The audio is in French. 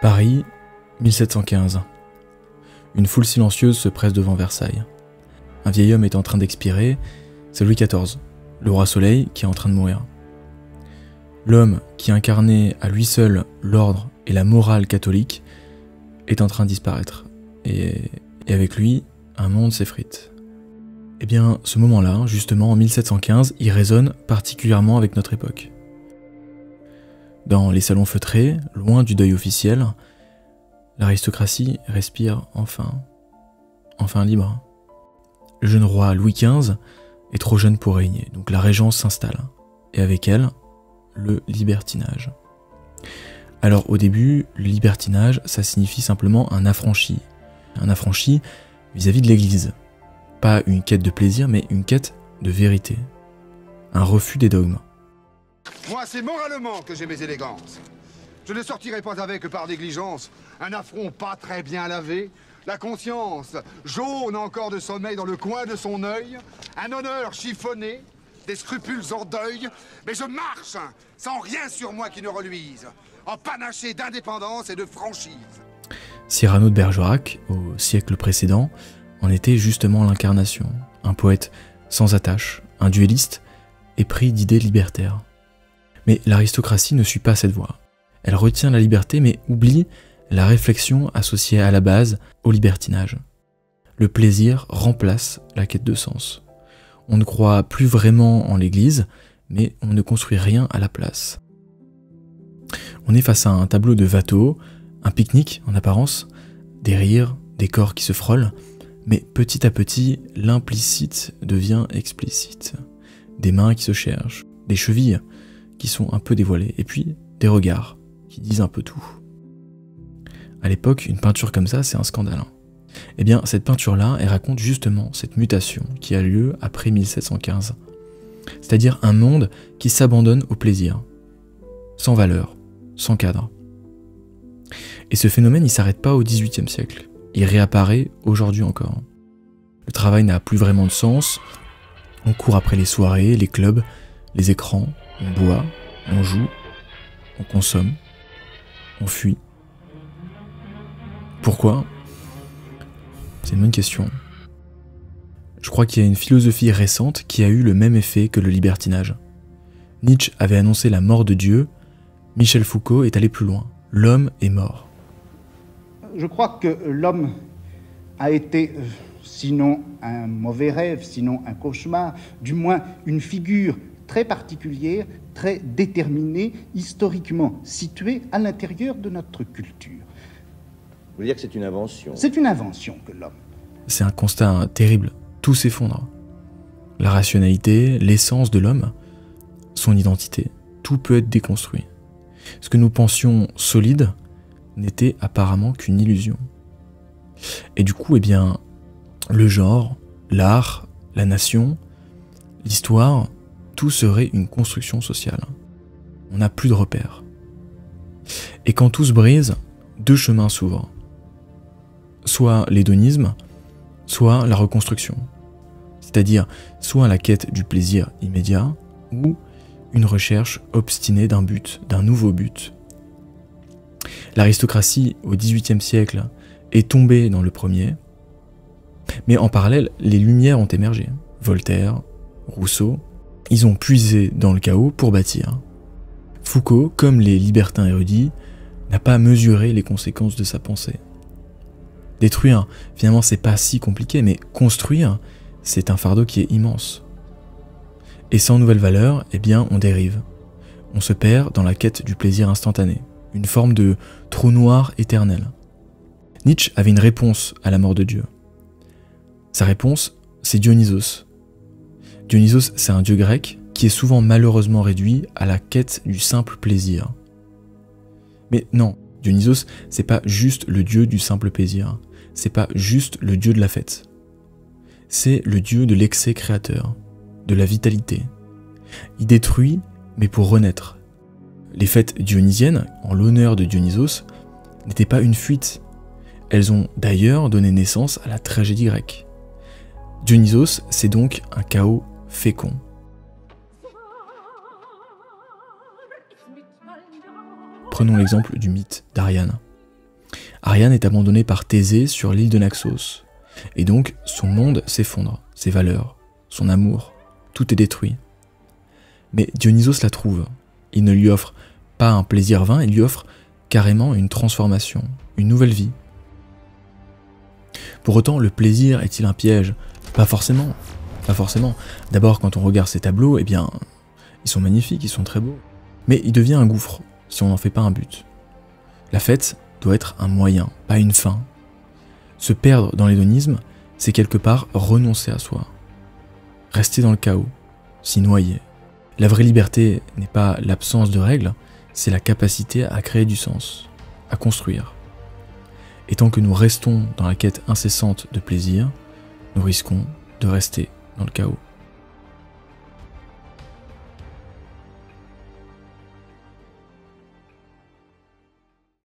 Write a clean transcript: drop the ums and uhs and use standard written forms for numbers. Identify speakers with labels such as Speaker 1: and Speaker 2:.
Speaker 1: Paris, 1715. Une foule silencieuse se presse devant Versailles. Un vieil homme est en train d'expirer, c'est Louis XIV, le roi Soleil qui est en train de mourir. L'homme qui incarnait à lui seul l'ordre et la morale catholique est en train de disparaître. Et avec lui, un monde s'effrite. Eh bien, ce moment-là, justement en 1715, il résonne particulièrement avec notre époque. Dans les salons feutrés, loin du deuil officiel, l'aristocratie respire enfin libre. Le jeune roi Louis XV est trop jeune pour régner, donc la régence s'installe, et avec elle, le libertinage. Alors au début, le libertinage, ça signifie simplement un affranchi vis-à-vis de l'Église. Pas une quête de plaisir, mais une quête de vérité. Un refus des dogmes.
Speaker 2: Moi, c'est moralement que j'ai mes élégances. Je ne sortirai pas avec par négligence un affront pas très bien lavé, la conscience jaune encore de sommeil dans le coin de son œil, un honneur chiffonné, des scrupules en deuil, mais je marche sans rien sur moi qui ne reluise, empanaché d'indépendance et de franchise.
Speaker 1: Cyrano de Bergerac, au siècle précédent, en était justement l'incarnation, un poète sans attache, un duelliste épris d'idées libertaires. Mais l'aristocratie ne suit pas cette voie. Elle retient la liberté mais oublie la réflexion associée à la base au libertinage. Le plaisir remplace la quête de sens. On ne croit plus vraiment en l'Église, mais on ne construit rien à la place. On est face à un tableau de Watteau, un pique-nique en apparence, des rires, des corps qui se frôlent, mais petit à petit, l'implicite devient explicite. Des mains qui se cherchent, des chevilles qui sont un peu dévoilées, et puis des regards qui disent un peu tout. À l'époque, une peinture comme ça, c'est un scandale. Eh bien, cette peinture-là, elle raconte justement cette mutation qui a lieu après 1715. C'est-à-dire un monde qui s'abandonne au plaisir, sans valeur, sans cadre. Et ce phénomène, il ne s'arrête pas au XVIIIe siècle. Il réapparaît aujourd'hui encore. Le travail n'a plus vraiment de sens. On court après les soirées, les clubs, les écrans. On boit, on joue, on consomme, on fuit. Pourquoi ? C'est une bonne question. Je crois qu'il y a une philosophie récente qui a eu le même effet que le libertinage. Nietzsche avait annoncé la mort de Dieu, Michel Foucault est allé plus loin. L'homme est mort.
Speaker 3: Je crois que l'homme a été, sinon un mauvais rêve, sinon un cauchemar, du moins une figure très particulière, très déterminée, historiquement située à l'intérieur de notre culture.
Speaker 4: Vous voulez dire que c'est une invention?
Speaker 3: C'est une invention que l'homme.
Speaker 1: C'est un constat terrible. Tout s'effondre. La rationalité, l'essence de l'homme, son identité, tout peut être déconstruit. Ce que nous pensions solide n'était apparemment qu'une illusion. Et du coup, eh bien, le genre, l'art, la nation, l'histoire, tout serait une construction sociale. On n'a plus de repères. Et quand tout se brise, deux chemins s'ouvrent. Soit l'hédonisme, soit la reconstruction. C'est-à-dire soit la quête du plaisir immédiat, ou une recherche obstinée d'un but, d'un nouveau but. L'aristocratie, au XVIIIe siècle, est tombée dans le premier, mais en parallèle, les Lumières ont émergé. Voltaire, Rousseau, ils ont puisé dans le chaos pour bâtir. Foucault, comme les libertins érudits, n'a pas mesuré les conséquences de sa pensée. Détruire, finalement, c'est pas si compliqué, mais construire, c'est un fardeau qui est immense. Et sans nouvelle valeur, eh bien, on dérive. On se perd dans la quête du plaisir instantané, une forme de trou noir éternel. Nietzsche avait une réponse à la mort de Dieu. Sa réponse, c'est Dionysos. Dionysos, c'est un dieu grec qui est souvent malheureusement réduit à la quête du simple plaisir. Mais non, Dionysos, c'est pas juste le dieu du simple plaisir, c'est pas juste le dieu de la fête. C'est le dieu de l'excès créateur, de la vitalité. Il détruit, mais pour renaître. Les fêtes dionysiennes, en l'honneur de Dionysos, n'étaient pas une fuite. Elles ont d'ailleurs donné naissance à la tragédie grecque. Dionysos, c'est donc un chaos fécond. Prenons l'exemple du mythe d'Ariane. Ariane est abandonnée par Thésée sur l'île de Naxos, et donc son monde s'effondre, ses valeurs, son amour, tout est détruit. Mais Dionysos la trouve, il ne lui offre pas un plaisir vain, il lui offre carrément une transformation, une nouvelle vie. Pour autant, le plaisir est-il un piège? Pas forcément, pas forcément. D'abord, quand on regarde ces tableaux, eh bien, ils sont magnifiques, ils sont très beaux. Mais il devient un gouffre, si on n'en fait pas un but. La fête doit être un moyen, pas une fin. Se perdre dans l'hédonisme, c'est quelque part renoncer à soi. Rester dans le chaos, s'y noyer. La vraie liberté n'est pas l'absence de règles, c'est la capacité à créer du sens, à construire. Et tant que nous restons dans la quête incessante de plaisir, nous risquons de rester dans le chaos.